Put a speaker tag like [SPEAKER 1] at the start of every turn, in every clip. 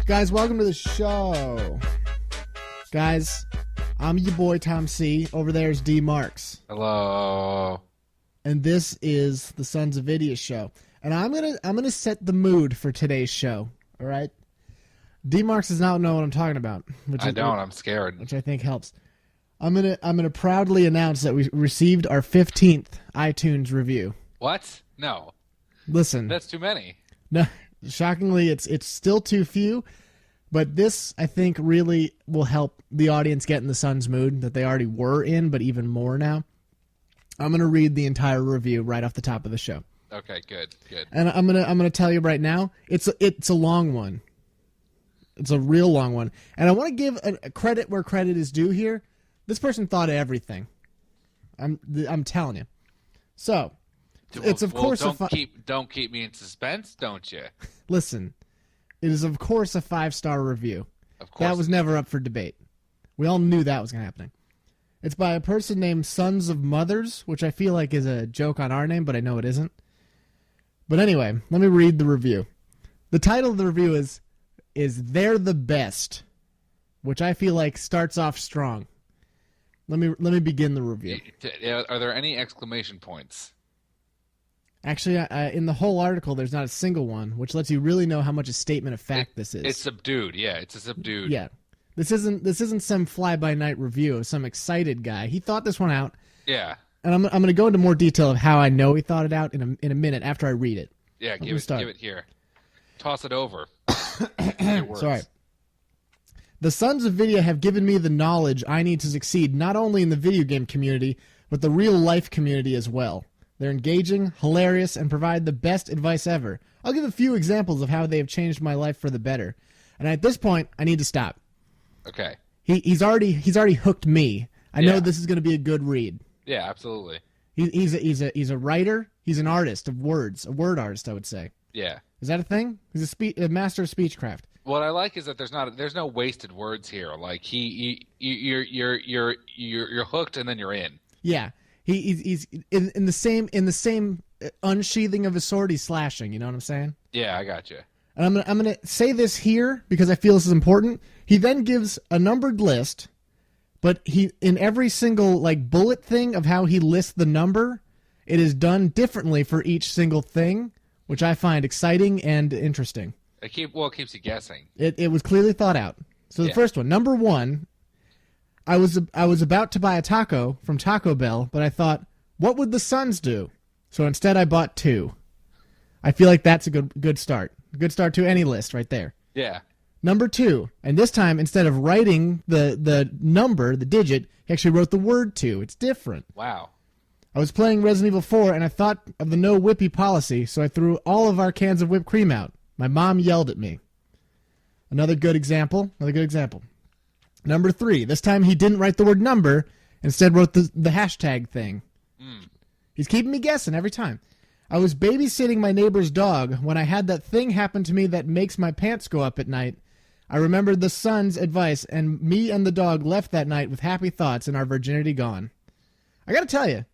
[SPEAKER 1] Guys, welcome to the show. Guys, I'm your boy Tom C. Over there is D Marks.
[SPEAKER 2] Hello.
[SPEAKER 1] And this is the Sons of Vidya show. And I'm gonna set the mood for today's show. All right. D Marks does not know what I'm talking about.
[SPEAKER 2] I'm scared.
[SPEAKER 1] Which I think helps. I'm gonna proudly announce that we received our 15th iTunes review.
[SPEAKER 2] What? No.
[SPEAKER 1] Listen.
[SPEAKER 2] That's too many.
[SPEAKER 1] No, shockingly, it's still too few. But this, I think, really will help the audience get in the Suns mood that they already were in, but even more now. I'm going to read the entire review right off the top of the show.
[SPEAKER 2] Okay, good.
[SPEAKER 1] And I'm gonna tell you right now, it's a long one. It's a real long one. And I want to give a credit where credit is due here. This person thought of everything. I'm telling you. So, it's of course
[SPEAKER 2] don't keep me in suspense, don't you?
[SPEAKER 1] Listen. It is, of course, a 5-star review.
[SPEAKER 2] Of course.
[SPEAKER 1] That was never up for debate. We all knew that was going to happen. It's by a person named Sons of Mothers, which I feel like is a joke on our name, but I know it isn't. But anyway, let me read the review. The title of the review is They're the Best, which I feel like starts off strong. Let me begin the review.
[SPEAKER 2] Are there any exclamation points?
[SPEAKER 1] Actually, in the whole article, there's not a single one, which lets you really know how much a statement of fact this is.
[SPEAKER 2] It's subdued. Yeah, it's a subdued.
[SPEAKER 1] Yeah, this isn't some fly-by-night review of some excited guy. He thought this one out.
[SPEAKER 2] Yeah.
[SPEAKER 1] And I'm going to go into more detail of how I know he thought it out in a minute after I read it.
[SPEAKER 2] Yeah, give it here. Toss it over.
[SPEAKER 1] Sorry. The Sons of Vidya have given me the knowledge I need to succeed not only in the video game community, but the real-life community as well. They're engaging, hilarious, and provide the best advice ever. I'll give a few examples of how they have changed my life for the better. And at this point, I need to stop.
[SPEAKER 2] Okay.
[SPEAKER 1] He's already hooked me. I know this is going to be a good read.
[SPEAKER 2] Yeah, absolutely.
[SPEAKER 1] He's a writer. He's an artist of words, a word artist, I would say.
[SPEAKER 2] Yeah.
[SPEAKER 1] Is that a thing? He's a master of speechcraft.
[SPEAKER 2] What I like is that there's no wasted words here. Like you're hooked and then you're in.
[SPEAKER 1] Yeah. He's in the same unsheathing of his sword. He's slashing. You know what I'm saying?
[SPEAKER 2] Yeah, I got you.
[SPEAKER 1] And I'm gonna say this here because I feel this is important. He then gives a numbered list, but he in every single bullet thing of how he lists the number, it is done differently for each single thing, which I find exciting and interesting.
[SPEAKER 2] It keeps you guessing.
[SPEAKER 1] It was clearly thought out. So the first one, number 1. I was about to buy a taco from Taco Bell, but I thought, what would the Suns do? So instead I bought 2. I feel like that's a good start. A good start to any list right there.
[SPEAKER 2] Yeah.
[SPEAKER 1] Number 2, and this time instead of writing the number, the digit, he actually wrote the word 2. It's different.
[SPEAKER 2] Wow.
[SPEAKER 1] I was playing Resident Evil 4 and I thought of the no whippy policy, so I threw all of our cans of whipped cream out. My mom yelled at me. Another good example. Number 3, this time he didn't write the word number, instead wrote the hashtag thing. He's keeping me guessing every time. I was babysitting my neighbor's dog when I had that thing happen to me that makes my pants go up at night. I remembered the Sun's advice, and me and the dog left that night with happy thoughts and our virginity gone. I gotta tell you,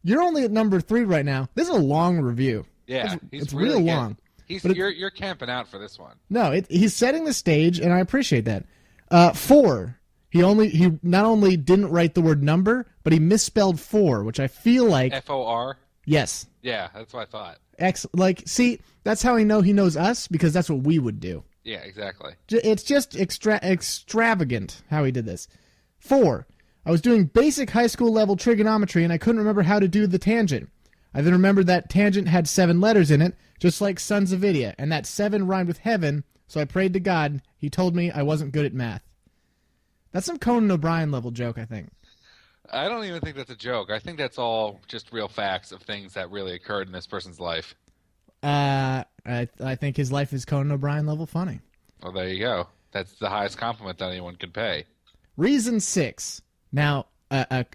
[SPEAKER 1] you're only at number 3 right now. This is a long review.
[SPEAKER 2] Yeah,
[SPEAKER 1] it's really real long.
[SPEAKER 2] You're camping out for this one.
[SPEAKER 1] No, he's setting the stage, and I appreciate that. 4. He not only didn't write the word number, but he misspelled 4, which I feel like
[SPEAKER 2] FOR.
[SPEAKER 1] Yes.
[SPEAKER 2] Yeah, that's what I thought.
[SPEAKER 1] See, that's how he knows us, because that's what we would do.
[SPEAKER 2] Yeah, exactly.
[SPEAKER 1] It's just extravagant how he did this. 4. I was doing basic high school level trigonometry, and I couldn't remember how to do the tangent. I then remembered that tangent had 7 letters in it, just like Sons of Vidya, and that 7 rhymed with heaven, so I prayed to God. He told me I wasn't good at math. That's some Conan O'Brien level joke, I think.
[SPEAKER 2] I don't even think that's a joke. I think that's all just real facts of things that really occurred in this person's life.
[SPEAKER 1] I think his life is Conan O'Brien level funny.
[SPEAKER 2] Well, there you go. That's the highest compliment that anyone can pay.
[SPEAKER 1] Reason 6. Now, a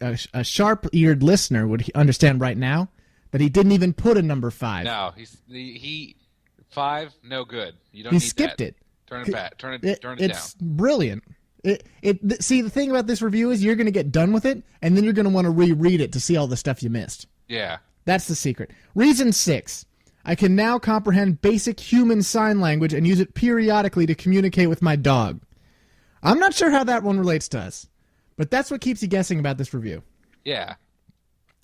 [SPEAKER 1] sharp-eared listener would understand right now that he didn't even put a number 5.
[SPEAKER 2] No, he 5, no good. You don't
[SPEAKER 1] he
[SPEAKER 2] need
[SPEAKER 1] skipped
[SPEAKER 2] that.
[SPEAKER 1] it.
[SPEAKER 2] Turn it back. Turn it down.
[SPEAKER 1] It's brilliant. See, the thing about this review is you're going to get done with it, and then you're going to want to reread it to see all the stuff you missed.
[SPEAKER 2] Yeah.
[SPEAKER 1] That's the secret. Reason 6. I can now comprehend basic human sign language and use it periodically to communicate with my dog. I'm not sure how that one relates to us, but that's what keeps you guessing about this review.
[SPEAKER 2] Yeah.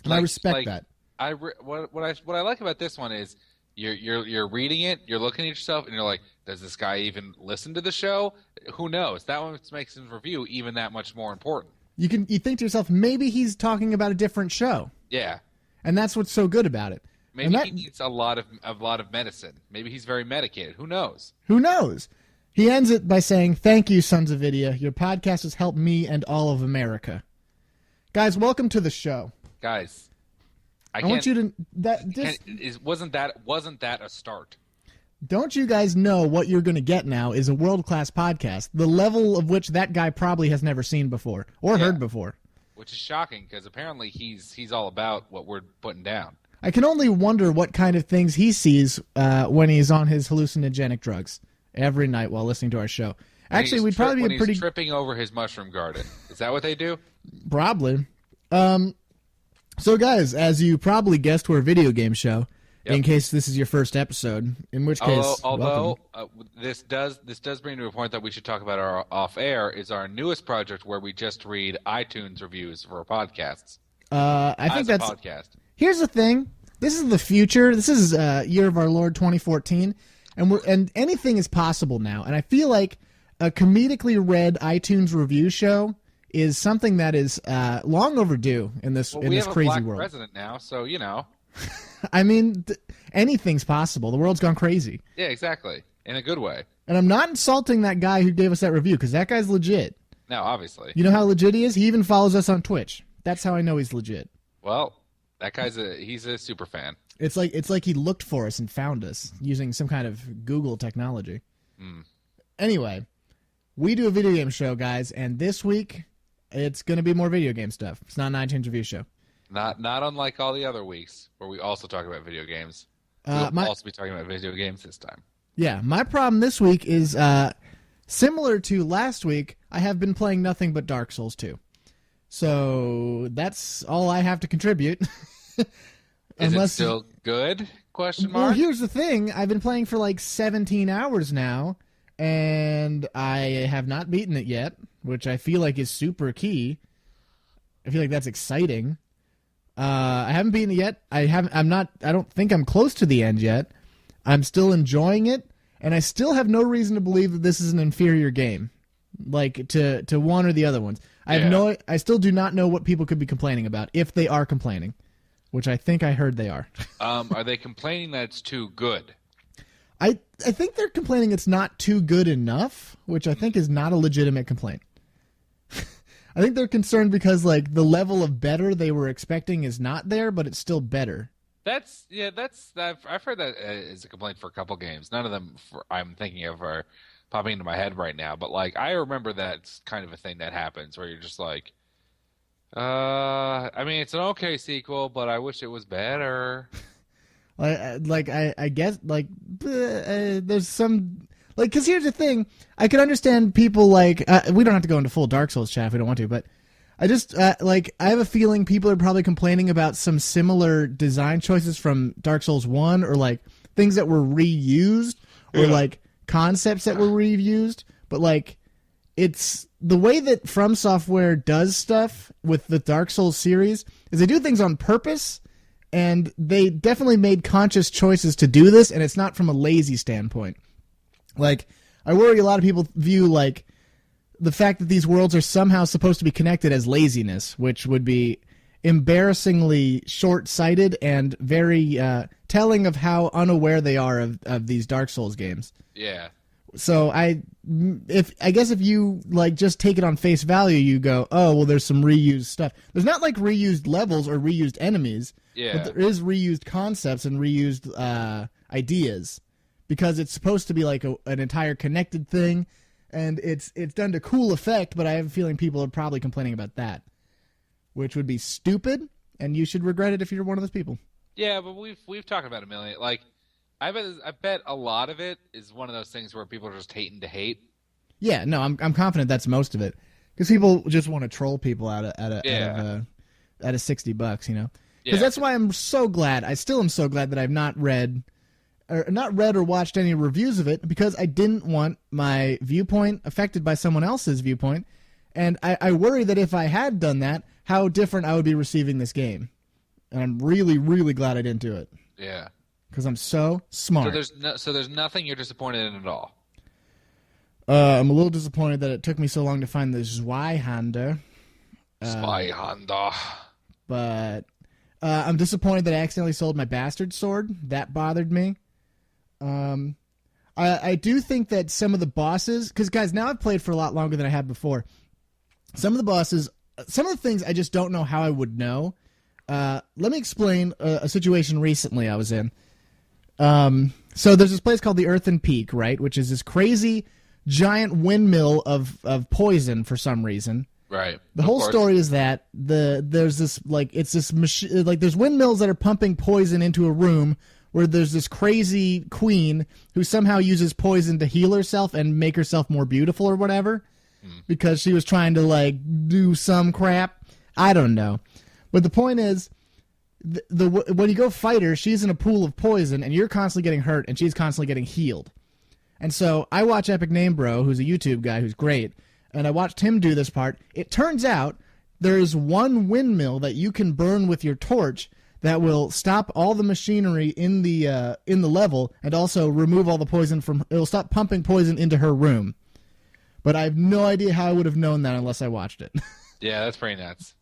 [SPEAKER 1] And I respect that.
[SPEAKER 2] What I like about this one is you're reading it, you're looking at yourself, and you're like, does this guy even listen to the show? Who knows? That one makes his review even that much more important.
[SPEAKER 1] You think to yourself, maybe he's talking about a different show.
[SPEAKER 2] Yeah.
[SPEAKER 1] And that's what's so good about it.
[SPEAKER 2] Maybe he needs a lot of medicine. Maybe he's very medicated. Who knows?
[SPEAKER 1] Who knows? He ends it by saying, "Thank you, SonsOfVidya. Your podcast has helped me and all of America." Guys, welcome to the show.
[SPEAKER 2] Guys,
[SPEAKER 1] I want you to
[SPEAKER 2] wasn't that a start?
[SPEAKER 1] Don't you guys know what you're going to get now is a world-class podcast, the level of which that guy probably has never seen before or heard before.
[SPEAKER 2] Which is shocking because apparently he's all about what we're putting down.
[SPEAKER 1] I can only wonder what kind of things he sees when he's on his hallucinogenic drugs every night while listening to our show. Actually, we'd probably be
[SPEAKER 2] when he's tripping over his mushroom garden. Is that what they do?
[SPEAKER 1] Probably. So, guys, as you probably guessed, we're a video game show. Yep. In case this is your first episode, in which case,
[SPEAKER 2] although this does bring to a point that we should talk about our off air is our newest project where we just read iTunes reviews for our podcasts.
[SPEAKER 1] I think that's
[SPEAKER 2] a podcast.
[SPEAKER 1] Here's the thing: this is the future. This is year of our Lord 2014, and anything is possible now. And I feel like a comedically read iTunes review show is something that is long overdue in this crazy world.
[SPEAKER 2] We have a black president now, so you know.
[SPEAKER 1] I mean, anything's possible. The world's gone crazy.
[SPEAKER 2] Yeah, exactly. In a good way.
[SPEAKER 1] And I'm not insulting that guy who gave us that review, because that guy's legit.
[SPEAKER 2] No, obviously.
[SPEAKER 1] You know how legit he is? He even follows us on Twitch. That's how I know he's legit.
[SPEAKER 2] Well, that guy's he's a super fan.
[SPEAKER 1] It's like he looked for us and found us using some kind of Google technology. Anyway, we do a video game show, guys, and this week it's going to be more video game stuff. It's not an iTunes review show.
[SPEAKER 2] Not unlike all the other weeks where we also talk about video games. We'll also be talking about video games this time.
[SPEAKER 1] Yeah, my problem this week is similar to last week. I have been playing nothing but Dark Souls 2. So that's all I have to contribute.
[SPEAKER 2] Is it still good? Question mark.
[SPEAKER 1] Well, here's the thing. I've been playing for like 17 hours now, and I have not beaten it yet, which I feel like is super key. I feel like that's exciting. I haven't beaten it yet. I don't think I'm close to the end yet. I'm still enjoying it, and I still have no reason to believe that this is an inferior game, like to one or the other ones. I still do not know what people could be complaining about, if they are complaining, which I think I heard they are.
[SPEAKER 2] Are they complaining that it's too good?
[SPEAKER 1] I think they're complaining it's not too good enough, which I think is not a legitimate complaint. I think they're concerned because like the level of better they were expecting is not there, but it's still better. I've heard that as a complaint for a couple games. None of them I'm thinking of are popping into my head right now, but like I remember that's kind of a thing that happens where you're just like, I mean, it's an okay sequel, but I wish it was better. I guess there's some. Like, because here's the thing, I can understand people like, we don't have to go into full Dark Souls chat if we don't want to, but I just, I have a feeling people are probably complaining about some similar design choices from Dark Souls 1, or like things that were reused, or like concepts that were reused, but like, it's the way that From Software does stuff with the Dark Souls series is they do things on purpose, and they definitely made conscious choices to do this, and it's not from a lazy standpoint. Like, I worry a lot of people view, like, the fact that these worlds are somehow supposed to be connected as laziness, which would be embarrassingly short-sighted and very telling of how unaware they are of these Dark Souls games.
[SPEAKER 2] Yeah.
[SPEAKER 1] So I guess if you, like, just take it on face value, you go, oh, well, there's some reused stuff. There's not, like, reused levels or reused enemies.
[SPEAKER 2] Yeah.
[SPEAKER 1] But there is reused concepts and reused ideas. Because it's supposed to be like an entire connected thing, and it's done to cool effect, but I have a feeling people are probably complaining about that, which would be stupid, and you should regret it if you're one of those people.
[SPEAKER 2] Yeah, but we've talked about a million. Like, I bet a lot of it is one of those things where people are just hating to hate.
[SPEAKER 1] Yeah, no, I'm confident that's most of it, because people just want to troll people out of $60, you know. Because that's why I'm so glad. I still am so glad that I've not read or not read or watched any reviews of it because I didn't want my viewpoint affected by someone else's viewpoint. And I worry that if I had done that, how different I would be receiving this game. And I'm really, really glad I didn't do it.
[SPEAKER 2] Yeah.
[SPEAKER 1] Because I'm so smart.
[SPEAKER 2] So there's nothing you're disappointed in at all?
[SPEAKER 1] I'm a little disappointed that it took me so long to find the Zweihander.
[SPEAKER 2] Zweihander.
[SPEAKER 1] But I'm disappointed that I accidentally sold my bastard sword. That bothered me. I do think that some of the bosses... Because, guys, now I've played for a lot longer than I had before. Some of the bosses... Some of the things I just don't know how I would know. Let me explain a situation recently I was in. So there's this place called the Earthen Peak, right? Which is this crazy giant windmill of poison for some reason.
[SPEAKER 2] Right.
[SPEAKER 1] The whole story is that there's this there's windmills that are pumping poison into a room where there's this crazy queen who somehow uses poison to heal herself and make herself more beautiful or whatever because she was trying to do some crap. I don't know. But the point is, when you go fight her, she's in a pool of poison, and you're constantly getting hurt, and she's constantly getting healed. And so I watch Epic Name Bro, who's a YouTube guy who's great, and I watched him do this part. It turns out there's one windmill that you can burn with your torch that will stop all the machinery in the level, and also remove all the poison from. It'll stop pumping poison into her room. But I have no idea how I would have known that unless I watched it.
[SPEAKER 2] Yeah, that's pretty nuts.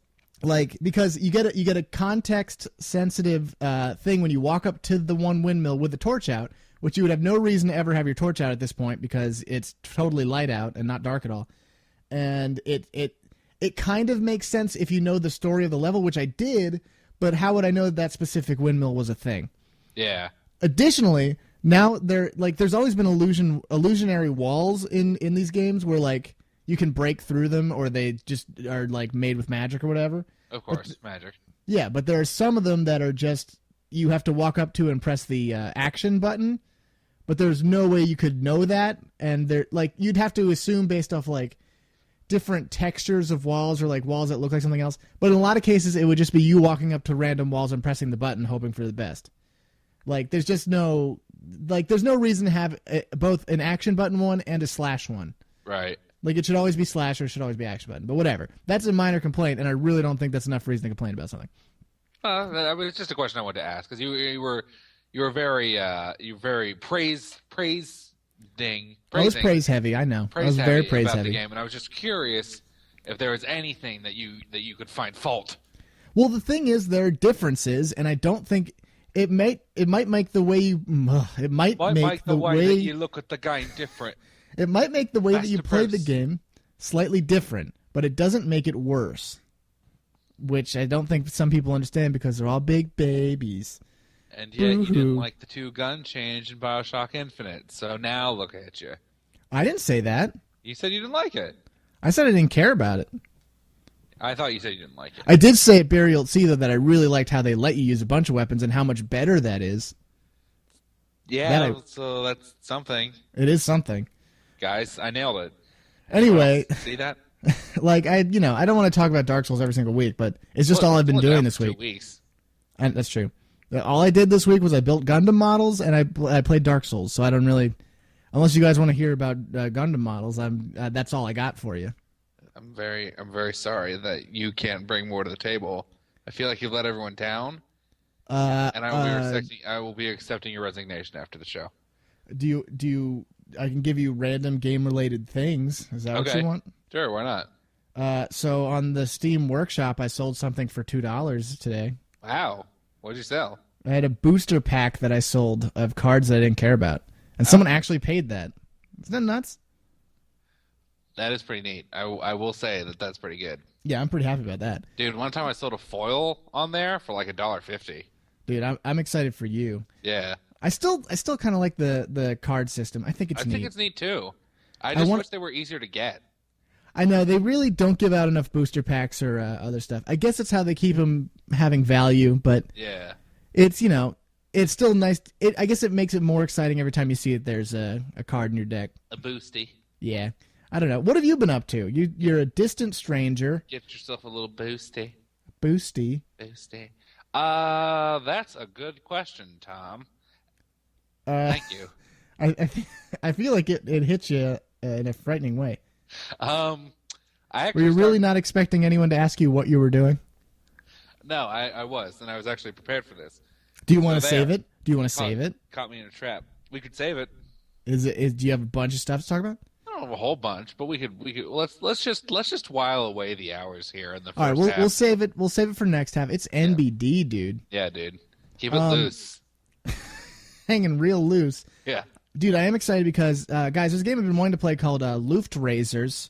[SPEAKER 1] Because you get a context sensitive thing when you walk up to the one windmill with the torch out, which you would have no reason to ever have your torch out at this point because it's totally light out and not dark at all. And it kind of makes sense if you know the story of the level, which I did, but how would I know that specific windmill was a thing?
[SPEAKER 2] Yeah.
[SPEAKER 1] Additionally, now there's always been illusionary walls in these games where you can break through them, or they just are made with magic or whatever.
[SPEAKER 2] Of course, magic.
[SPEAKER 1] Yeah, but there are some of them that are just you have to walk up to and press the action button. But there's no way you could know that, and you'd have to assume based off different textures of walls or walls that look like something else. But in a lot of cases, it would just be you walking up to random walls and pressing the button, hoping for the best. There's just no there's no reason to have both an action button one and a slash one.
[SPEAKER 2] Right.
[SPEAKER 1] It should always be slash or it should always be action button. But whatever. That's a minor complaint, and I really don't think that's enough reason to complain about something.
[SPEAKER 2] It's just a question I wanted to ask because you were very praising.
[SPEAKER 1] I was praise heavy. I know. I was very praise heavy
[SPEAKER 2] the game, and I was just curious if there was anything that you could find fault.
[SPEAKER 1] Well, the thing is, there are differences, and I don't think it might make the way you
[SPEAKER 2] that you look at the game different.
[SPEAKER 1] It might make the way that you play the game slightly different, but it doesn't make it worse, which I don't think some people understand because they're all big babies.
[SPEAKER 2] And yet you didn't like the 2-gun change in BioShock Infinite, so now look at you.
[SPEAKER 1] I didn't say that.
[SPEAKER 2] You said you didn't like it.
[SPEAKER 1] I said I didn't care about it.
[SPEAKER 2] I thought you said you didn't like it.
[SPEAKER 1] I did say at Burial at Sea, though, that I really liked how they let you use a bunch of weapons and how much better that is.
[SPEAKER 2] Yeah, so that's something.
[SPEAKER 1] It is something.
[SPEAKER 2] Guys, I nailed it.
[SPEAKER 1] Anyway,
[SPEAKER 2] see that?
[SPEAKER 1] I don't want to talk about Dark Souls every single week, but it's just all I've been doing this week.
[SPEAKER 2] 2 weeks.
[SPEAKER 1] And that's true. All I did this week was I built Gundam models and I played Dark Souls. So I don't really, unless you guys want to hear about Gundam models, that's all I got for you.
[SPEAKER 2] I'm very sorry that you can't bring more to the table. I feel like you've let everyone down, and I will be accepting your resignation after the show.
[SPEAKER 1] Do you? I can give you random game-related things. Is that what you want?
[SPEAKER 2] Sure, why not?
[SPEAKER 1] So on the Steam Workshop, I sold something for $2 today.
[SPEAKER 2] Wow. What did you sell?
[SPEAKER 1] I had a booster pack that I sold of cards that I didn't care about. And someone actually paid that. Isn't that nuts?
[SPEAKER 2] That is pretty neat. I will say that's pretty good.
[SPEAKER 1] Yeah, I'm pretty happy about that.
[SPEAKER 2] Dude, one time I sold a foil on there for $1.50.
[SPEAKER 1] Dude, I'm excited for you.
[SPEAKER 2] Yeah.
[SPEAKER 1] I still kind of like the card system. I think it's neat.
[SPEAKER 2] I think it's neat too. I just wish they were easier to get.
[SPEAKER 1] I know they really don't give out enough booster packs or other stuff. I guess it's how they keep them having value, but
[SPEAKER 2] yeah,
[SPEAKER 1] it's it's still nice. I guess it makes it more exciting every time you see it. There's a card in your deck.
[SPEAKER 2] A boosty.
[SPEAKER 1] Yeah, I don't know. What have you been up to? You're a distant stranger.
[SPEAKER 2] Get yourself a little boosty.
[SPEAKER 1] Boosty.
[SPEAKER 2] Boosty. That's a good question, Tom. Thank you.
[SPEAKER 1] I feel like it hits you in a frightening way.
[SPEAKER 2] I
[SPEAKER 1] Were you really not expecting anyone to ask you what you were doing?
[SPEAKER 2] No, I was, and I was actually prepared for this.
[SPEAKER 1] Do you want to save it? Do you want to save it?
[SPEAKER 2] Caught me in a trap. We could save it.
[SPEAKER 1] Do you have a bunch of stuff to talk about?
[SPEAKER 2] I don't have a whole bunch, but we could let's just while away the hours here in the first
[SPEAKER 1] All right,
[SPEAKER 2] half.
[SPEAKER 1] we'll save it. We'll save it for next half. It's NBD, dude.
[SPEAKER 2] Yeah, dude. Keep it loose.
[SPEAKER 1] Hanging real loose.
[SPEAKER 2] Yeah.
[SPEAKER 1] Dude, I am excited because, guys, there's a game I've been wanting to play called Luftraisers,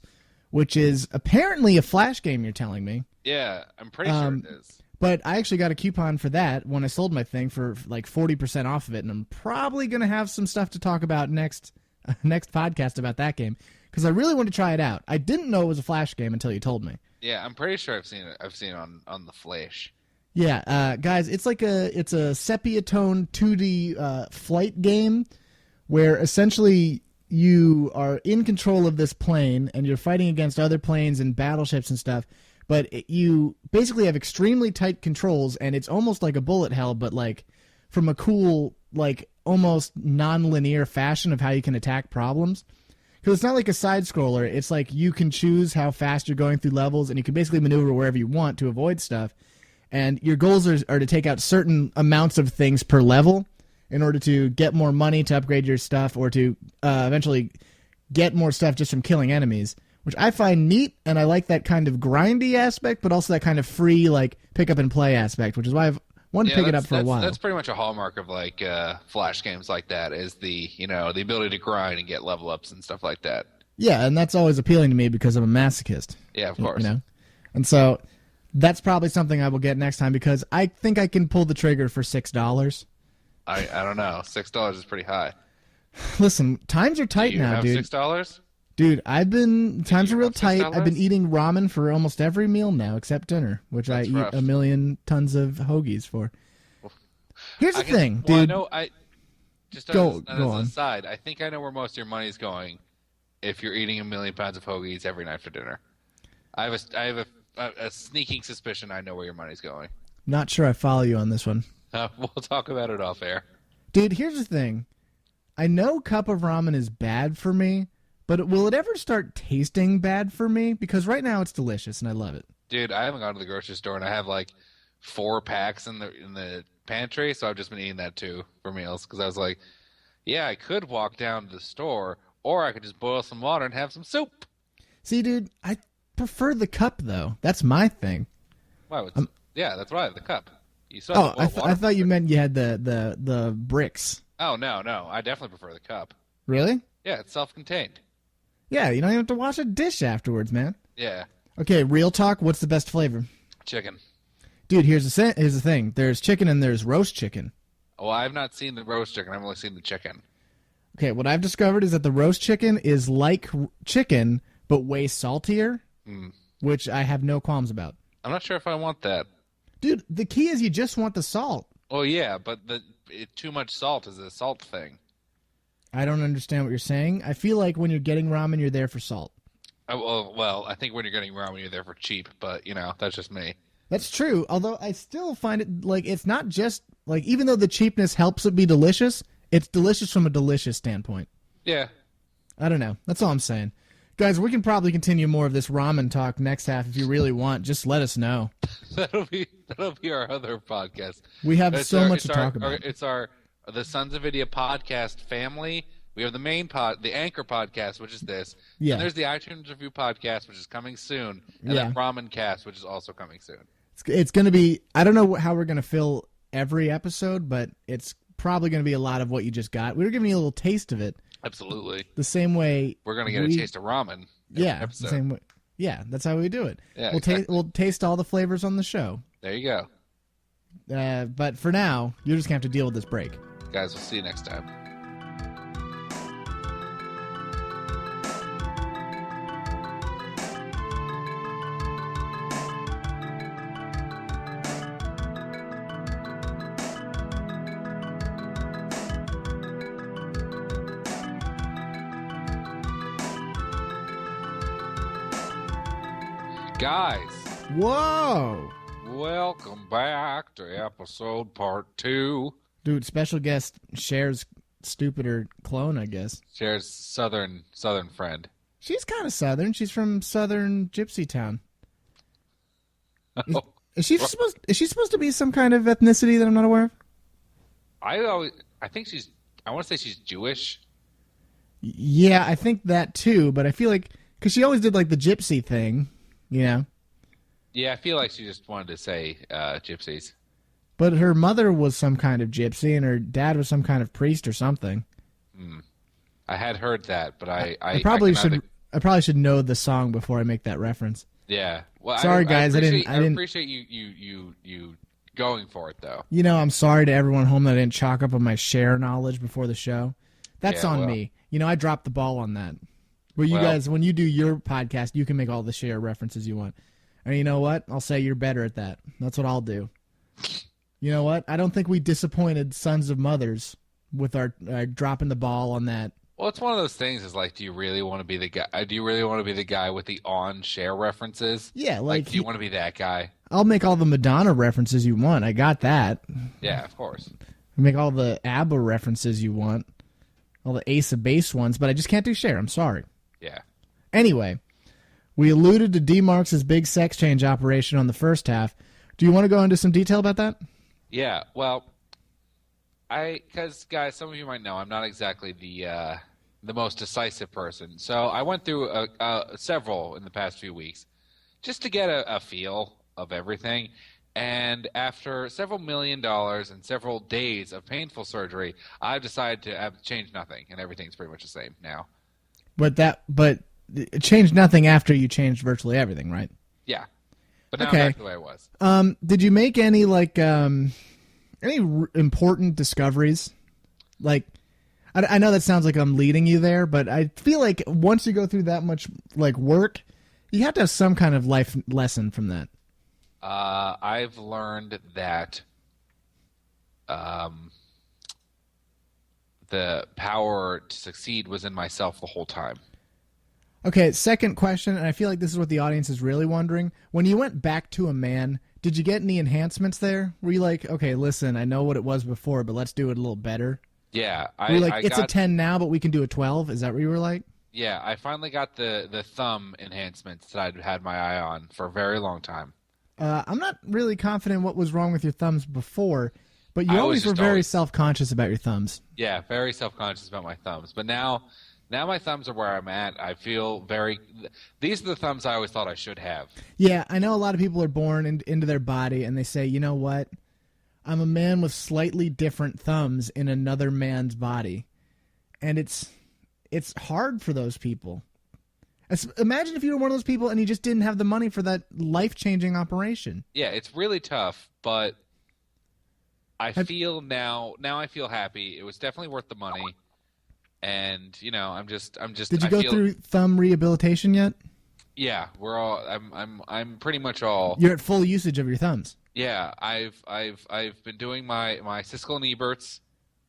[SPEAKER 1] which is apparently a Flash game, you're telling me.
[SPEAKER 2] Yeah, I'm pretty sure it is.
[SPEAKER 1] But I actually got a coupon for that when I sold my thing for like 40% off of it, and I'm probably going to have some stuff to talk about next podcast about that game, because I really want to try it out. I didn't know it was a Flash game until you told me.
[SPEAKER 2] Yeah, I'm pretty sure I've seen it. I've seen it on the Flash.
[SPEAKER 1] Yeah, guys, it's a sepia tone 2D flight game where essentially you are in control of this plane and you're fighting against other planes and battleships and stuff, but you basically have extremely tight controls, and it's almost like a bullet hell, but like from a cool, like almost non-linear fashion of how you can attack problems. Because it's not like a side scroller. It's like you can choose how fast you're going through levels, and you can basically maneuver wherever you want to avoid stuff. And your goals are to take out certain amounts of things per level in order to get more money to upgrade your stuff, or to eventually get more stuff just from killing enemies, which I find neat, and I like that kind of grindy aspect, but also that kind of free, like, pick up and play aspect, which is why I've wanted to pick it up for a while.
[SPEAKER 2] That's pretty much a hallmark of, like, Flash games like that, is the ability to grind and get level ups and stuff like that.
[SPEAKER 1] Yeah, and that's always appealing to me because I'm a masochist.
[SPEAKER 2] Yeah, of course.
[SPEAKER 1] You know? And so that's probably something I will get next time, because I think I can pull the trigger for $6.
[SPEAKER 2] I don't know. $6 is pretty high.
[SPEAKER 1] Listen, times are tight now, dude.
[SPEAKER 2] $6?
[SPEAKER 1] Dude, times are real tight. I've been eating ramen for almost every meal now except dinner, which I eat a million tons of hoagies for. Here's the thing, dude.
[SPEAKER 2] Just as an aside, I think I know where most of your money's going if you're eating 1,000,000 pounds of hoagies every night for dinner. I have a sneaking suspicion I know where your money's going.
[SPEAKER 1] Not sure I follow you on this one.
[SPEAKER 2] We'll talk about it off air.
[SPEAKER 1] Dude, here's the thing. I know cup of ramen is bad for me, but will it ever start tasting bad for me? Because right now it's delicious and I love it.
[SPEAKER 2] Dude, I haven't gone to the grocery store, and I have like 4 packs in the pantry, so I've just been eating that too for meals, because I was like, yeah, I could walk down to the store, or I could just boil some water and have some soup.
[SPEAKER 1] See, dude, I prefer the cup, though. That's my thing.
[SPEAKER 2] Wow, yeah, that's right, the cup. You saw
[SPEAKER 1] I thought you meant you had the bricks.
[SPEAKER 2] Oh, no, I definitely prefer the cup.
[SPEAKER 1] Really?
[SPEAKER 2] Yeah, it's self-contained.
[SPEAKER 1] Yeah, you don't even have to wash a dish afterwards, man.
[SPEAKER 2] Yeah.
[SPEAKER 1] Okay, real talk, what's the best flavor?
[SPEAKER 2] Chicken.
[SPEAKER 1] Dude, here's the thing. There's chicken and there's roast chicken.
[SPEAKER 2] Oh, I've not seen the roast chicken. I've only seen the chicken.
[SPEAKER 1] Okay, what I've discovered is that the roast chicken is like chicken, but way saltier, which I have no qualms about.
[SPEAKER 2] I'm not sure if I want that.
[SPEAKER 1] Dude, the key is you just want the salt.
[SPEAKER 2] Oh, yeah, but too much salt is a salt thing.
[SPEAKER 1] I don't understand what you're saying. I feel like when you're getting ramen, you're there for salt.
[SPEAKER 2] Well, I think when you're getting ramen, you're there for cheap, but, that's just me.
[SPEAKER 1] That's true, although I still find it, like, it's not just, like, even though the cheapness helps it be delicious, it's delicious from a delicious standpoint.
[SPEAKER 2] Yeah.
[SPEAKER 1] I don't know. That's all I'm saying. Guys, we can probably continue more of this ramen talk next half if you really want. Just let us know.
[SPEAKER 2] That'll be our other podcast.
[SPEAKER 1] We have so much to talk about.
[SPEAKER 2] It's the SonsOfVidya podcast family. We have the main the Anchor podcast, which is this.
[SPEAKER 1] Yeah.
[SPEAKER 2] And there's the iTunes Review podcast, which is coming soon. And then Ramen Cast, which is also coming soon.
[SPEAKER 1] It's going to be, I don't know how we're going to fill every episode, but it's probably going to be a lot of what you just got. We were giving you a little taste of it.
[SPEAKER 2] Absolutely.
[SPEAKER 1] The same way
[SPEAKER 2] we're going to get a taste of ramen.
[SPEAKER 1] Yeah. The same way. Yeah, that's how we do it.
[SPEAKER 2] Yeah,
[SPEAKER 1] we'll taste all the flavors on the show.
[SPEAKER 2] There you go.
[SPEAKER 1] But for now, you're just going to have to deal with this break.
[SPEAKER 2] Guys, we'll see you next time. Guys.
[SPEAKER 1] Whoa.
[SPEAKER 2] Welcome back to episode part 2.
[SPEAKER 1] Dude, special guest shares stupider clone, I guess.
[SPEAKER 2] Cher's southern friend.
[SPEAKER 1] She's kind of southern. She's from southern Gypsy Town. Is she supposed to be some kind of ethnicity that I'm not aware of?
[SPEAKER 2] I think she's. I want to say she's Jewish.
[SPEAKER 1] Yeah, I think that too. But I feel like because she always did like the gypsy thing, you know.
[SPEAKER 2] Yeah, I feel like she just wanted to say gypsies.
[SPEAKER 1] But her mother was some kind of gypsy, and her dad was some kind of priest or something.
[SPEAKER 2] I had heard that, but I
[SPEAKER 1] probably should know the song before I make that reference.
[SPEAKER 2] Yeah. Well,
[SPEAKER 1] sorry, guys, I didn't.
[SPEAKER 2] I appreciate you going for it though.
[SPEAKER 1] You know, I'm sorry to everyone home that I didn't chalk up on my Cher knowledge before the show. That's on me. You know, I dropped the ball on that. But you guys, when you do your podcast, you can make all the Cher references you want. And you know what? I'll say you're better at that. That's what I'll do. You know what? I don't think we disappointed sons of mothers with our dropping the ball on that.
[SPEAKER 2] Well, it's one of those things. Is like, do you really want to be the guy? Do you really want to be the guy with the Cher references?
[SPEAKER 1] Yeah,
[SPEAKER 2] like do you want to be that guy?
[SPEAKER 1] I'll make all the Madonna references you want. I got that.
[SPEAKER 2] Yeah, of course.
[SPEAKER 1] Make all the ABBA references you want, all the Ace of Base ones, but I just can't do Cher. I'm sorry.
[SPEAKER 2] Yeah.
[SPEAKER 1] Anyway, we alluded to D. Marks' big sex change operation on the first half. Do you want to go into some detail about that?
[SPEAKER 2] Yeah. Well, because guys, some of you might know I'm not exactly the most decisive person. So I went through several in the past few weeks just to get a feel of everything. And after several $1 million and several days of painful surgery, I've decided to change nothing, and everything's pretty much the same now.
[SPEAKER 1] But it changed nothing after you changed virtually everything, right?
[SPEAKER 2] Yeah. But now I'm back to the way I was.
[SPEAKER 1] Did you make any important discoveries? Like, I know that sounds like I'm leading you there, but I feel like once you go through that much like work, you have to have some kind of life lesson from that.
[SPEAKER 2] I've learned that the power to succeed was in myself the whole time.
[SPEAKER 1] Okay, second question, and I feel like this is what the audience is really wondering. When you went back to a man, did you get any enhancements there? Were you like, okay, listen, I know what it was before, but let's do it a little better?
[SPEAKER 2] Yeah.
[SPEAKER 1] Were you like, it's a 10 now, but we can do a 12? Is that what you were like?
[SPEAKER 2] Yeah, I finally got the thumb enhancements that I'd had my eye on for a very long time.
[SPEAKER 1] I'm not really confident what was wrong with your thumbs before, but you always were very self-conscious about your thumbs.
[SPEAKER 2] Yeah, very self-conscious about my thumbs. But now my thumbs are where I'm at. I feel very... These are the thumbs I always thought I should have.
[SPEAKER 1] Yeah, I know a lot of people are born into their body, and they say, you know what? I'm a man with slightly different thumbs in another man's body. And it's hard for those people. Imagine if you were one of those people and you just didn't have the money for that life-changing operation.
[SPEAKER 2] Yeah, it's really tough, but I feel now I feel happy. It was definitely worth the money. And, you know, I'm just
[SPEAKER 1] Did you go through thumb rehabilitation yet?
[SPEAKER 2] Yeah, we're all I'm pretty much all.
[SPEAKER 1] You're at full usage of your thumbs.
[SPEAKER 2] Yeah, I've been doing my Siskel and Eberts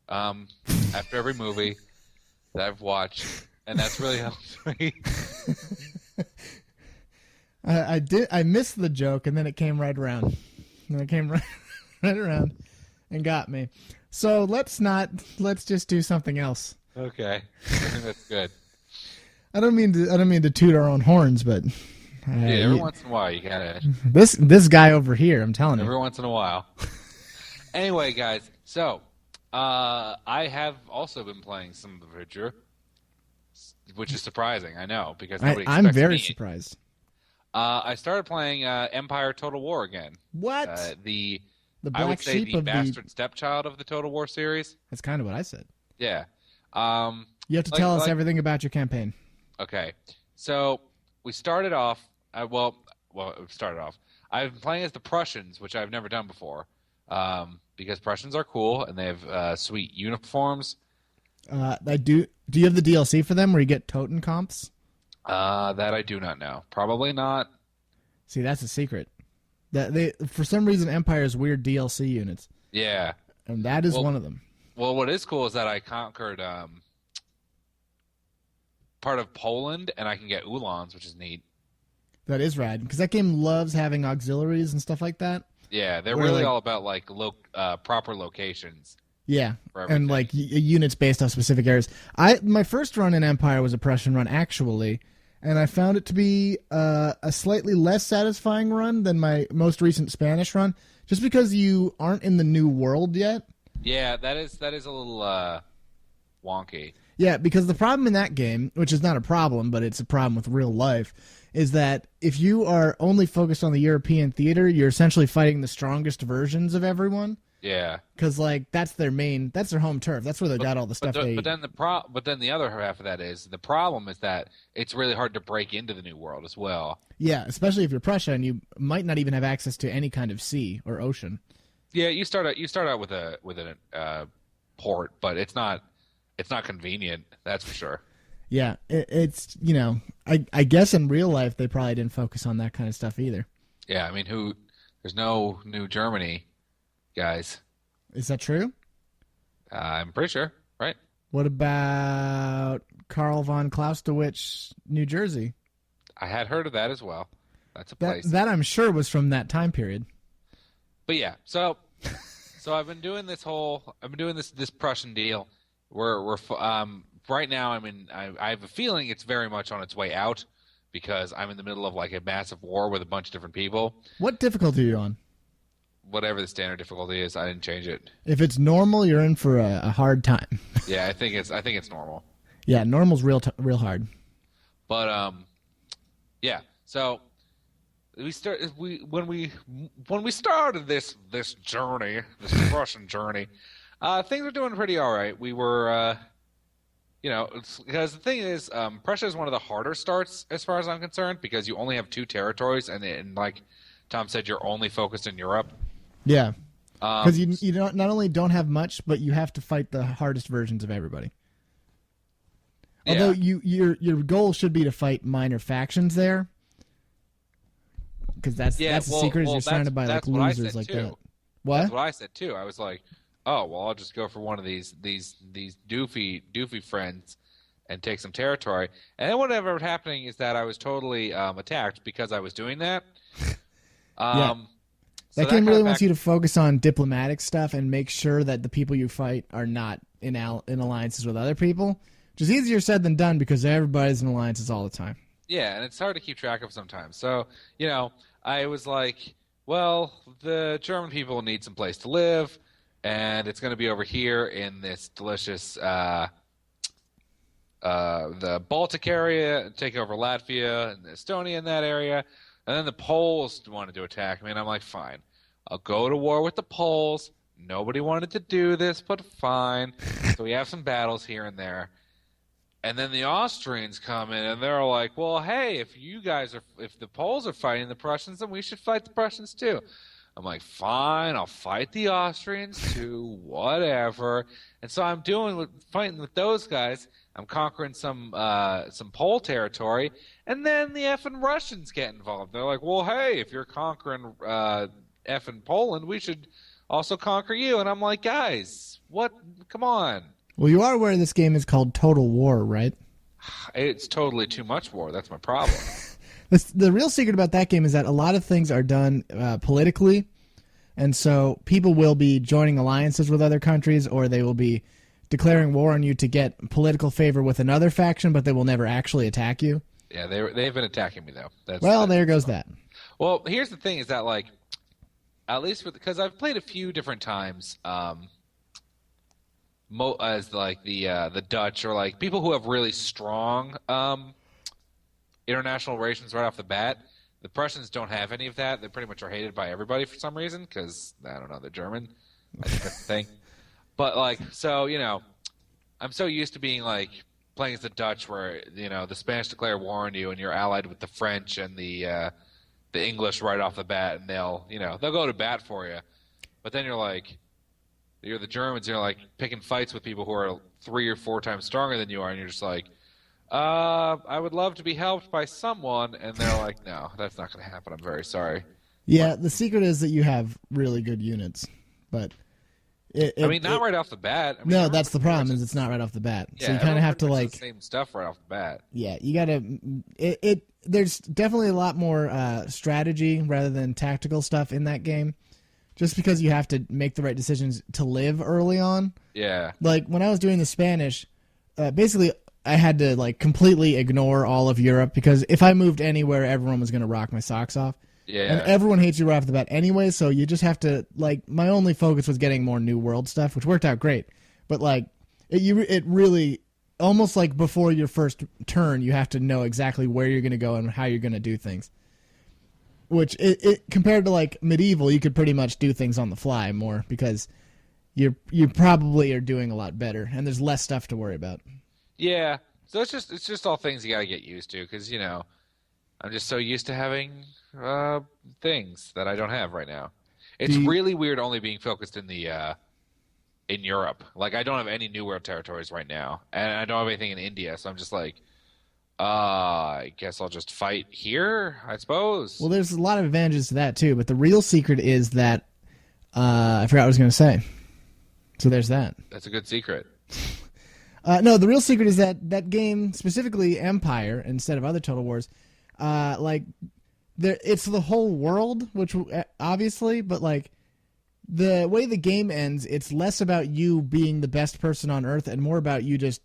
[SPEAKER 2] after every movie that I've watched. And that's really helped me.
[SPEAKER 1] I missed the joke, and then it came right around. And it came right around and got me. So let's just do something else.
[SPEAKER 2] Okay, I think that's good.
[SPEAKER 1] I don't mean to toot our own horns, but
[SPEAKER 2] every once in a while you gotta.
[SPEAKER 1] This guy over here, I'm telling you.
[SPEAKER 2] Every once in a while. Anyway, guys, so I have also been playing some of the Vidya. Which is surprising, I know, because nobody expects
[SPEAKER 1] I'm very
[SPEAKER 2] me.
[SPEAKER 1] surprised.
[SPEAKER 2] I started playing Empire Total War again.
[SPEAKER 1] What?
[SPEAKER 2] The
[SPEAKER 1] black
[SPEAKER 2] I would say
[SPEAKER 1] sheep
[SPEAKER 2] the
[SPEAKER 1] of
[SPEAKER 2] bastard stepchild of the Total War series.
[SPEAKER 1] That's kind of what I said.
[SPEAKER 2] Yeah.
[SPEAKER 1] You have to tell us everything about your campaign.
[SPEAKER 2] Okay. So we started off. I've been playing as the Prussians, which I've never done before, because Prussians are cool and they have sweet uniforms.
[SPEAKER 1] Do you have the DLC for them where you get Toten comps?
[SPEAKER 2] That I do not know. Probably not.
[SPEAKER 1] See, that's a secret. That for some reason Empire's weird DLC units.
[SPEAKER 2] Yeah.
[SPEAKER 1] And that is one of them.
[SPEAKER 2] Well, what is cool is that I conquered part of Poland, and I can get Ulans, which is neat.
[SPEAKER 1] That is rad, because that game loves having auxiliaries and stuff like that.
[SPEAKER 2] Yeah, they're really all about like proper locations.
[SPEAKER 1] Yeah,
[SPEAKER 2] for
[SPEAKER 1] and
[SPEAKER 2] everything.
[SPEAKER 1] like units based off specific areas. My first run in Empire was a Prussian run actually, and I found it to be a slightly less satisfying run than my most recent Spanish run, just because you aren't in the new world yet.
[SPEAKER 2] Yeah, that is a little wonky.
[SPEAKER 1] Yeah, because the problem in that game, which is not a problem, but it's a problem with real life, is that if you are only focused on the European theater, you're essentially fighting the strongest versions of everyone.
[SPEAKER 2] Yeah.
[SPEAKER 1] Because like that's their home turf. That's where they got all the stuff.
[SPEAKER 2] But then the other half of that is the problem is that it's really hard to break into the new world as well.
[SPEAKER 1] Yeah, especially if you're Prussia and you might not even have access to any kind of sea or ocean.
[SPEAKER 2] Yeah, you start out with a port, but it's not convenient. That's for sure.
[SPEAKER 1] Yeah, it's I guess in real life they probably didn't focus on that kind of stuff either.
[SPEAKER 2] Yeah, I mean, there's no New Germany, guys.
[SPEAKER 1] Is that true?
[SPEAKER 2] I'm pretty sure, right?
[SPEAKER 1] What about Karl von Clausewitz, New Jersey?
[SPEAKER 2] I had heard of that as well. That's a place.
[SPEAKER 1] That I'm sure was from that time period.
[SPEAKER 2] But yeah, so I've been doing this Prussian deal. We're right now. I have a feeling it's very much on its way out because I'm in the middle of like a massive war with a bunch of different people.
[SPEAKER 1] What difficulty are you on?
[SPEAKER 2] Whatever the standard difficulty is, I didn't change it.
[SPEAKER 1] If it's normal, you're in for a hard time.
[SPEAKER 2] Yeah, I think it's normal.
[SPEAKER 1] Yeah, normal's real hard.
[SPEAKER 2] But yeah. So when we started this journey, this Russian journey, things were doing pretty all right. We were, because the thing is, Prussia is one of the harder starts as far as I'm concerned because you only have 2 territories, and like Tom said, you're only focused in Europe.
[SPEAKER 1] Yeah, because you not only don't have much, but you have to fight the hardest versions of everybody. Although your goal should be to fight minor factions there, because that's the secret. Is you're surrounded by like losers like that. What?
[SPEAKER 2] That's what I said too. I was like, oh well, I'll just go for one of these doofy friends and take some territory. And then what ended up happening is that I was totally attacked because I was doing that.
[SPEAKER 1] Yeah. That game really wants you to focus on diplomatic stuff and make sure that the people you fight are not in alliances with other people, which is easier said than done because everybody's in alliances all the time.
[SPEAKER 2] Yeah, and it's hard to keep track of sometimes. So, I was like, well, the German people need some place to live, and it's going to be over here in this delicious the Baltic area, take over Latvia and Estonia in that area. And then the Poles wanted to attack me, and I'm like, fine. I'll go to war with the Poles. Nobody wanted to do this, but fine. So we have some battles here and there. And then the Austrians come in, and they're like, well, hey, if the Poles are fighting the Prussians, then we should fight the Prussians too. I'm like, fine, I'll fight the Austrians too, whatever. And so I'm fighting with those guys. I'm conquering some Pole territory, and then the effing Russians get involved. They're like, well, hey, if you're conquering effing Poland, we should also conquer you. And I'm like, guys, what? Come on.
[SPEAKER 1] Well, you are aware this game is called Total War, right?
[SPEAKER 2] It's totally too much war. That's my problem.
[SPEAKER 1] The real secret about that game is that a lot of things are done politically, and so people will be joining alliances with other countries, or they will be declaring war on you to get political favor with another faction, but they will never actually attack you.
[SPEAKER 2] Yeah, they've been attacking me though.
[SPEAKER 1] There goes that.
[SPEAKER 2] Well, here's the thing: is that like, at least because I've played a few different times, as like the Dutch or like people who have really strong international relations right off the bat. The Prussians don't have any of that. They pretty much are hated by everybody for some reason because I don't know, they're German. I think that's the thing. But like, so I'm so used to being like playing as the Dutch, where the Spanish declare war on you, and you're allied with the French and the English right off the bat, and they'll go to bat for you. But then you're the Germans, and you're like picking fights with people who are 3 or 4 times stronger than you are, and you're just like, I would love to be helped by someone, and they're like, no, that's not going to happen. I'm very sorry.
[SPEAKER 1] Yeah, the secret is that you have really good units, but.
[SPEAKER 2] Not right off the bat.
[SPEAKER 1] No, that's the problem. Is it's not right off the bat.
[SPEAKER 2] Yeah,
[SPEAKER 1] so you kind of have to like
[SPEAKER 2] the same stuff right off the bat.
[SPEAKER 1] Yeah, you gotta. There's definitely a lot more strategy rather than tactical stuff in that game, just because you have to make the right decisions to live early on.
[SPEAKER 2] Yeah.
[SPEAKER 1] Like when I was doing the Spanish, basically I had to like completely ignore all of Europe because if I moved anywhere, everyone was going to rock my socks off.
[SPEAKER 2] Yeah.
[SPEAKER 1] And everyone hates you right off the bat anyway, so you just have to, like, my only focus was getting more New World stuff, which worked out great. But, like, it really, almost like before your first turn, you have to know exactly where you're going to go and how you're going to do things. Which, compared to, like, medieval, you could pretty much do things on the fly more because you probably are doing a lot better, and there's less stuff to worry about.
[SPEAKER 2] Yeah. So it's just all things you got to get used to because, you know, I'm just so used to having things that I don't have right now. It's really weird only being focused in the in Europe. Like, I don't have any New World territories right now, and I don't have anything in India, so I'm just like, I guess I'll just fight here, I suppose.
[SPEAKER 1] Well, there's a lot of advantages to that, too, but the real secret is that, I forgot what I was going to say. So there's that.
[SPEAKER 2] That's a good secret.
[SPEAKER 1] No, the real secret is that game, specifically Empire, instead of other Total Wars, like, it's the whole world, which obviously, but like, the way the game ends, it's less about you being the best person on Earth and more about you just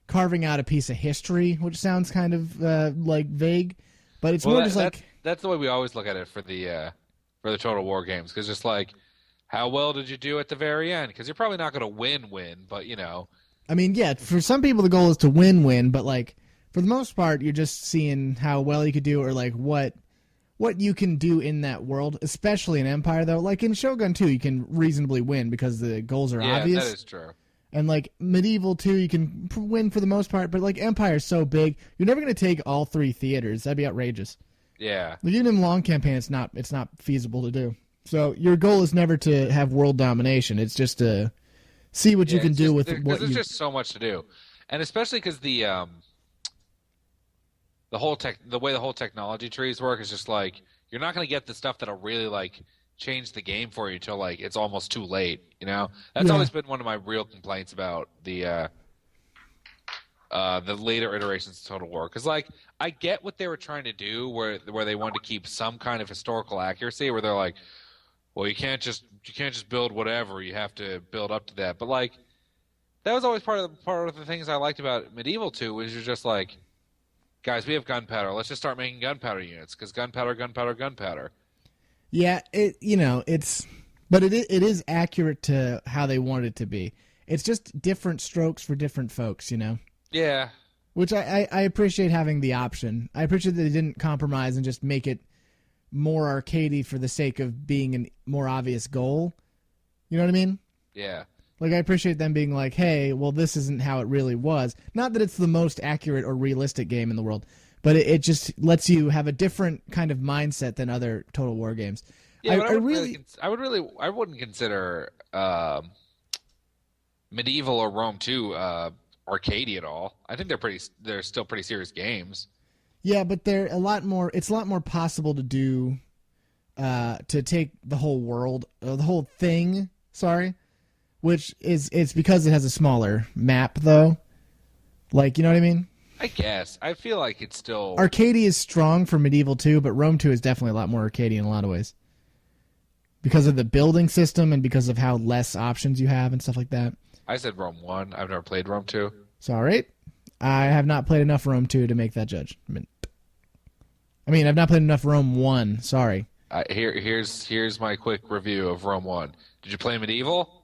[SPEAKER 1] carving out a piece of history, which sounds kind of like vague, but it's more just like
[SPEAKER 2] that's the way we always look at it for the Total War games, because just like, how well did you do at the very end? Because you're probably not going to win, but you know.
[SPEAKER 1] I mean, yeah, for some people the goal is to win, but like for the most part, you're just seeing how well you could do or like what you can do in that world, especially in Empire, though. Like in Shogun 2, you can reasonably win because the goals are obvious.
[SPEAKER 2] Yeah, that is true.
[SPEAKER 1] And like Medieval 2, you can win for the most part, but like Empire's so big, you're never going to take all 3 theaters. That'd be outrageous.
[SPEAKER 2] Yeah.
[SPEAKER 1] Like, even in long campaign, it's not feasible to do. So your goal is never to have world domination. It's just to see what you can do with what
[SPEAKER 2] there's just so much to do, and especially because the way the whole technology trees work is just like you're not going to get the stuff that'll really like change the game for you till like it's almost too late. You know, that's always been one of my real complaints about the later iterations of Total War, because like I get what they were trying to do where they wanted to keep some kind of historical accuracy, where they're like, well, you can't just build whatever, you have to build up to that. But like that was always part of the things I liked about Medieval 2, was you're just like, guys, we have gunpowder. Let's just start making gunpowder units, because gunpowder.
[SPEAKER 1] Yeah, it is accurate to how they want it to be. It's just different strokes for different folks, you know?
[SPEAKER 2] Yeah.
[SPEAKER 1] Which I appreciate having the option. I appreciate that they didn't compromise and just make it more arcadey for the sake of being a more obvious goal. You know what I mean?
[SPEAKER 2] Yeah.
[SPEAKER 1] Like, I appreciate them being like, hey, well, this isn't how it really was. Not that it's the most accurate or realistic game in the world, but it just lets you have a different kind of mindset than other Total War games.
[SPEAKER 2] Yeah, I wouldn't consider Medieval or Rome 2 arcadey at all. I think they're still pretty serious games.
[SPEAKER 1] Yeah, but they're a lot more. It's a lot more possible to do, to take the whole world, the whole thing. Sorry, which it's because it has a smaller map, though. Like, you know what I mean?
[SPEAKER 2] I guess. I feel like it's still
[SPEAKER 1] arcadey is strong for Medieval 2, but Rome 2 is definitely a lot more arcadey in a lot of ways. Because of the building system and because of how less options you have and stuff like that.
[SPEAKER 2] I said Rome 1. I've never played Rome 2.
[SPEAKER 1] Sorry. I have not played enough Rome 2 to make that judgment. I mean, I've not played enough Rome 1. Sorry.
[SPEAKER 2] Here's my quick review of Rome 1. Did you play Medieval?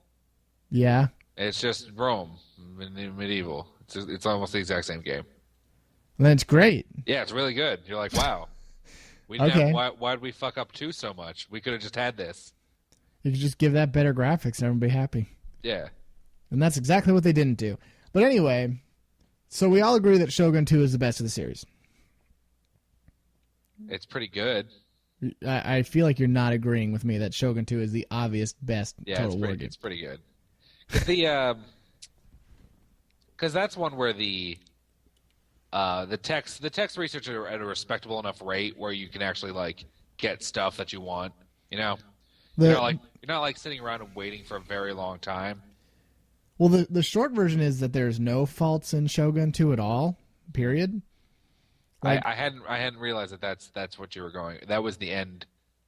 [SPEAKER 1] Yeah.
[SPEAKER 2] It's just Rome. Medieval. It's almost the exact same game.
[SPEAKER 1] Then it's great.
[SPEAKER 2] Yeah, it's really good. You're like, wow. Why'd we fuck up 2 so much? We could have just had this.
[SPEAKER 1] You could just give that better graphics and everyone would be happy.
[SPEAKER 2] Yeah.
[SPEAKER 1] And that's exactly what they didn't do. But anyway, so we all agree that Shogun 2 is the best of the series.
[SPEAKER 2] It's pretty good.
[SPEAKER 1] I feel like you're not agreeing with me that Shogun 2 is the obvious best Total War game.
[SPEAKER 2] It's pretty good. Because that's one where the text research are at a respectable enough rate where you can actually like get stuff that you want. You know, you're not like sitting around and waiting for a very long time.
[SPEAKER 1] Well, the short version is that there's no faults in Shogun 2 at all. Period.
[SPEAKER 2] I hadn't realized that that's what you were going. That was the end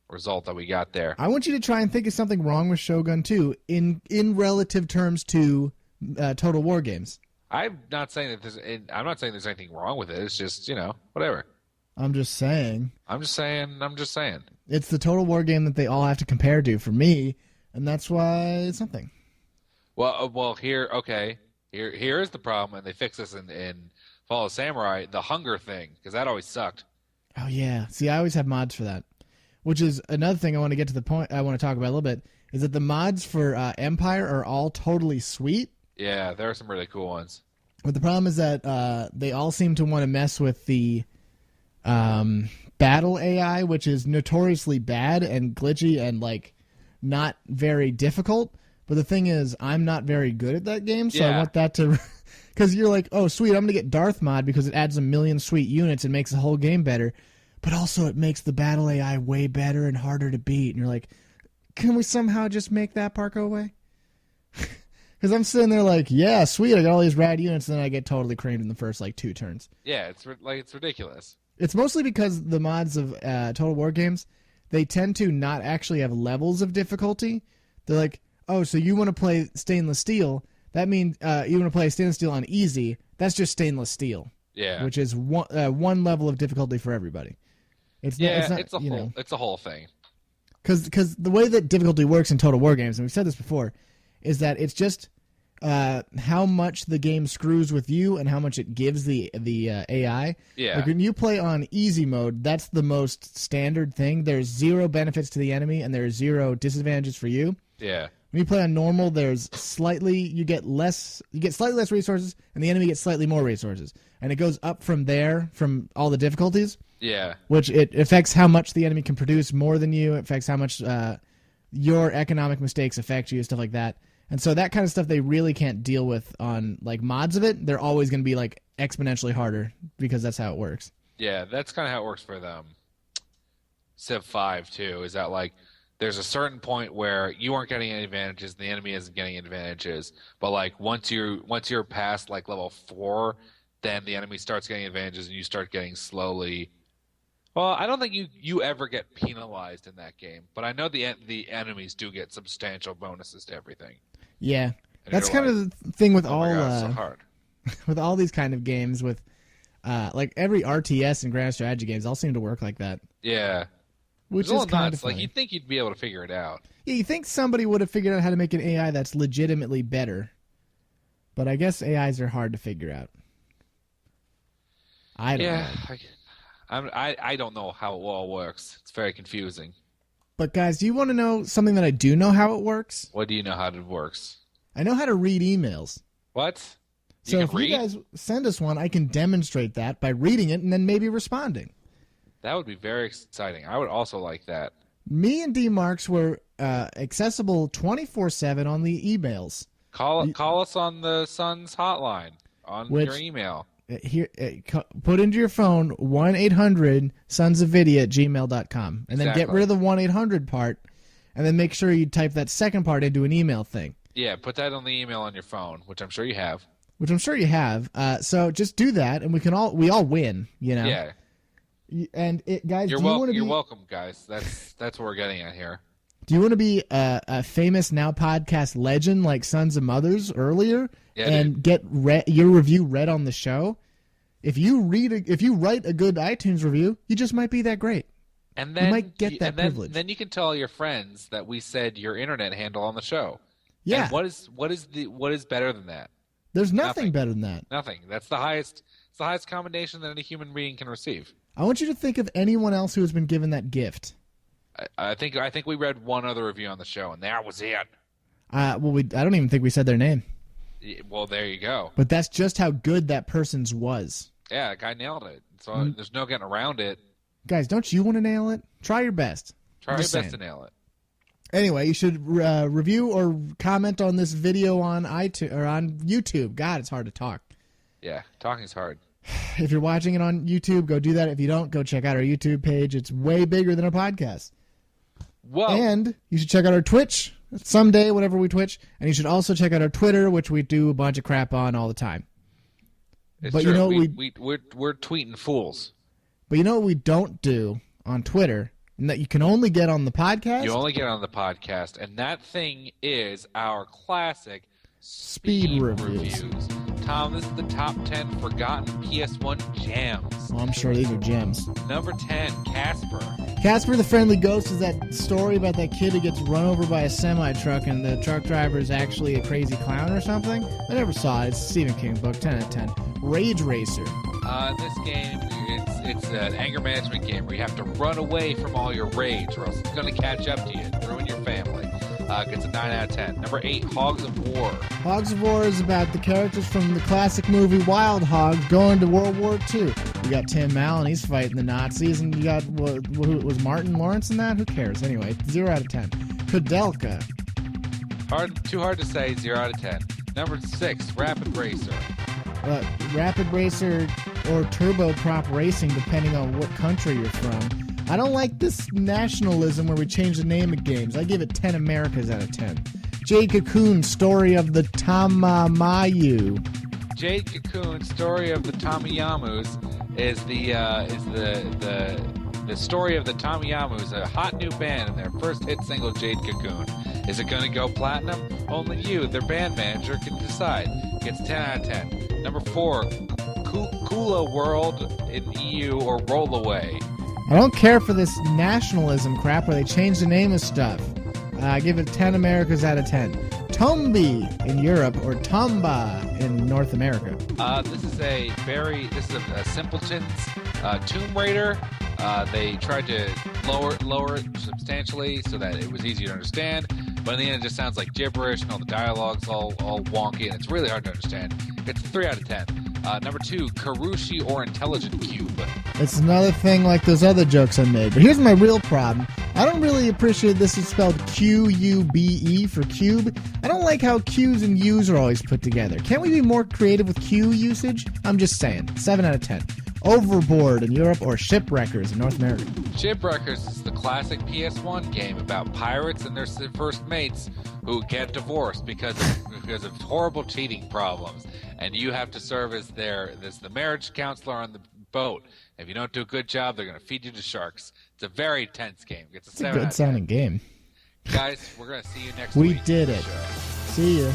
[SPEAKER 2] result that we got there.
[SPEAKER 1] I want you to try and think of something wrong with Shogun 2 in relative terms to Total War games.
[SPEAKER 2] I'm not saying there's anything wrong with it. It's just, whatever.
[SPEAKER 1] I'm just saying.
[SPEAKER 2] I'm just saying.
[SPEAKER 1] It's the Total War game that they all have to compare to for me, and that's why it's something.
[SPEAKER 2] Well, here is the problem, and they fix this in Fall of Samurai, the hunger thing, because that always sucked.
[SPEAKER 1] Oh yeah, see, I always have mods for that, which is another thing I want to get to the point. I want to talk about a little bit is that the mods for Empire are all totally sweet.
[SPEAKER 2] Yeah, there are some really cool ones.
[SPEAKER 1] But the problem is that they all seem to want to mess with the battle AI, which is notoriously bad and glitchy and like not very difficult. But the thing is, I'm not very good at that game, so I want that to... Because you're like, oh, sweet, I'm going to get Darth mod because it adds a million sweet units and makes the whole game better. But also it makes the battle AI way better and harder to beat. And you're like, can we somehow just make that part go away? Because I'm sitting there like, yeah, sweet, I got all these rad units, and then I get totally creamed in the first, 2 turns.
[SPEAKER 2] Yeah, it's ridiculous.
[SPEAKER 1] It's mostly because the mods of Total War games, they tend to not actually have levels of difficulty. They're like, oh, so you want to play stainless steel? That means you want to play stainless steel on easy. That's just stainless steel.
[SPEAKER 2] Yeah.
[SPEAKER 1] Which is one level of difficulty for everybody. It's
[SPEAKER 2] a whole thing.
[SPEAKER 1] Because the way that difficulty works in Total War games, and we've said this before, is that it's just how much the game screws with you and how much it gives the AI.
[SPEAKER 2] Yeah.
[SPEAKER 1] Like when you play on easy mode, that's the most standard thing. There's 0 benefits to the enemy and there's 0 disadvantages for you.
[SPEAKER 2] Yeah.
[SPEAKER 1] When you play on normal, you get slightly less resources, and the enemy gets slightly more resources, and it goes up from there from all the difficulties.
[SPEAKER 2] Yeah.
[SPEAKER 1] Which it affects how much the enemy can produce more than you. It affects how much your economic mistakes affect you, stuff like that. And so that kind of stuff they really can't deal with on like mods of it. They're always going to be like exponentially harder because that's how it works.
[SPEAKER 2] Yeah, that's kind of how it works for them. Civ 5 too. Is that like there's a certain point where you aren't getting any advantages, the enemy isn't getting advantages. But like once you're past like level 4, then the enemy starts getting advantages and you start getting slowly. Well, I don't think you ever get penalized in that game, but I know the enemies do get substantial bonuses to everything.
[SPEAKER 1] Yeah,
[SPEAKER 2] and
[SPEAKER 1] that's kind of the thing with all
[SPEAKER 2] so hard.
[SPEAKER 1] with all these kind of games. With like every RTS and Grand Strategy games, all seem to work like that.
[SPEAKER 2] Yeah.
[SPEAKER 1] Which is kind of
[SPEAKER 2] like you'd think you'd be able to figure it out.
[SPEAKER 1] Yeah, you think somebody would have figured out how to make an AI that's legitimately better, but I guess AIs are hard to figure out. I don't know.
[SPEAKER 2] I don't know how it all works. It's very confusing.
[SPEAKER 1] But guys, do you want to know something that I do know how it works?
[SPEAKER 2] What do you know how it works?
[SPEAKER 1] I know how to read emails.
[SPEAKER 2] What?
[SPEAKER 1] So if you guys send us one, I can demonstrate that by reading it and then maybe responding.
[SPEAKER 2] That would be very exciting. I would also like that.
[SPEAKER 1] Me and D Marks were accessible 24/7 on the emails.
[SPEAKER 2] Call us on the Sons hotline on your email.
[SPEAKER 1] Here, put into your phone 1-800-SonsOfVidya@gmail.com, and then get rid of the 1-800 part, and then make sure you type that second part into an email thing.
[SPEAKER 2] Yeah, put that on the email on your phone, which I'm sure you have.
[SPEAKER 1] So just do that, and we all win. You know.
[SPEAKER 2] Yeah.
[SPEAKER 1] And guys,
[SPEAKER 2] you're welcome, guys. That's what we're getting at here.
[SPEAKER 1] Do you want to be a famous now podcast legend like Sons of Mothers earlier, and get your review read on the show? If you write a good iTunes review, you just might be that great.
[SPEAKER 2] And then
[SPEAKER 1] you might get that privilege.
[SPEAKER 2] Then you can tell your friends that we said your internet handle on the show.
[SPEAKER 1] Yeah.
[SPEAKER 2] And what is better than that?
[SPEAKER 1] There's nothing better than that.
[SPEAKER 2] Nothing. That's the highest. It's the highest commendation that any human being can receive.
[SPEAKER 1] I want you to think of anyone else who has been given that gift.
[SPEAKER 2] I think we read one other review on the show, and that was it.
[SPEAKER 1] I don't even think we said their name.
[SPEAKER 2] Well, there you go.
[SPEAKER 1] But that's just how good that person's was.
[SPEAKER 2] Yeah, that guy nailed it. So there's no getting around it.
[SPEAKER 1] Guys, don't you want to nail it? Try your best.
[SPEAKER 2] Try your best to nail it.
[SPEAKER 1] Anyway, you should review or comment on this video on iTunes or on YouTube. God, it's hard to talk.
[SPEAKER 2] Yeah, talking's hard.
[SPEAKER 1] If you're watching it on YouTube, go do that. If you don't, go check out our YouTube page. It's way bigger than our podcast.
[SPEAKER 2] Whoa.
[SPEAKER 1] And you should check out our Twitch someday, whenever we Twitch. And you should also check out our Twitter, which we do a bunch of crap on all the time.
[SPEAKER 2] But true. We're tweeting fools.
[SPEAKER 1] But you know what we don't do on Twitter? And that you can only get on the podcast?
[SPEAKER 2] You only get on the podcast, and that thing is our classic
[SPEAKER 1] Speed reviews.
[SPEAKER 2] Tom, this is the top 10 forgotten PS1 jams.
[SPEAKER 1] Well, I'm sure these are gems.
[SPEAKER 2] Number 10, Casper.
[SPEAKER 1] Casper the Friendly Ghost is that story about that kid who gets run over by a semi-truck and the truck driver is actually a crazy clown or something? I never saw it. It's a Stephen King book, 10 out of 10. Rage Racer.
[SPEAKER 2] This game, it's an anger management game where you have to run away from all your rage or else it's going to catch up to you and ruin your family. Gets a 9 out of 10. Number 8, Hogs of War.
[SPEAKER 1] Hogs of War is about the characters from the classic movie Wild Hogs going to World War II. You got Tim Allen, he's fighting the Nazis, and you got, was Martin Lawrence in that? Who cares? Anyway, 0 out of 10. Kudelka.
[SPEAKER 2] Too hard to say, 0 out of 10. Number 6, Rapid Racer.
[SPEAKER 1] Rapid Racer or Turbo Prop Racing, depending on what country you're from. I don't like this nationalism where we change the name of games. I give it 10 Americas out of 10. Jade Cocoon, Story of the Tamamayu.
[SPEAKER 2] Jade Cocoon, Story of the Tamayamus is the story of the Tamayamus, a hot new band, and their first hit single, Jade Cocoon. Is it going to go platinum? Only you, their band manager, can decide. Gets 10 out of 10. Number 4, Kula World in EU or Rollaway.
[SPEAKER 1] I don't care for this nationalism crap where they change the name of stuff. I give it 10 Americas out of 10. Tombi in Europe or Tomba in North America.
[SPEAKER 2] This is a Simpletons Tomb Raider. They tried to lower it substantially so that it was easier to understand, but in the end it just sounds like gibberish and all the dialogue's all wonky and it's really hard to understand. It's 3 out of 10. Number 2, Karushi or Intelligent Cube.
[SPEAKER 1] It's another thing like those other jokes I made. But here's my real problem. I don't really appreciate this is spelled Q-U-B-E for cube. I don't like how Q's and U's are always put together. Can't we be more creative with Q usage? I'm just saying. 7 out of 10. Overboard in Europe or Shipwreckers in North America.
[SPEAKER 2] Shipwreckers is the classic PS1 game about pirates and their first mates who get divorced because of horrible cheating problems. And you have to serve as the marriage counselor on the boat. If you don't do a good job, they're going to feed you to sharks. It's a very tense game. It's a 7 out of 10.
[SPEAKER 1] Good sounding game.
[SPEAKER 2] Guys, we're going to see you next week.
[SPEAKER 1] We did it. See ya.